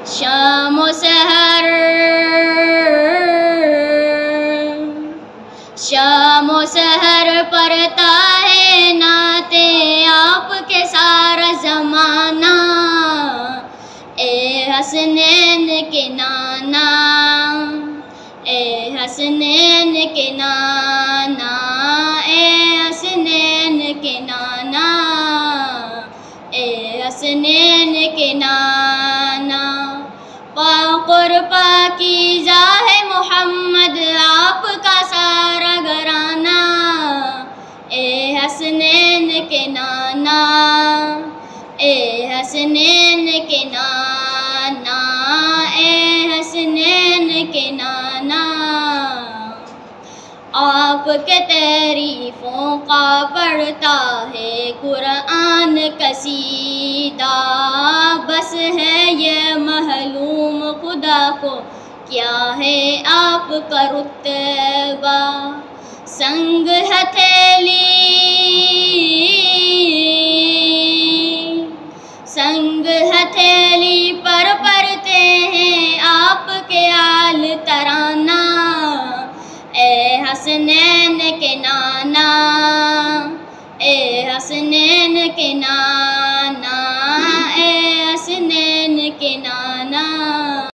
شام و سحر شام و سحر پڑھتا ہے نعت آپ کے سارا زمانہ، اے حسنین کے نانا، اے حسنین کے نانا، اے حسنین کے نانا، اے حسنین کے نانا۔ پاک اور پاکیزہ ہے محمد آپ کا سارا گھرانہ، اے حسنین کے نانا، اے حسنین کے نانا، اے حسنین کے نانا۔ آپ کے تعریفوں کا پڑھتا ہے قرآن قصیدہ، بس ہے یہ معلوم خدا کو کیا ہے آپ کا رتبہ۔ سنگ ہتھے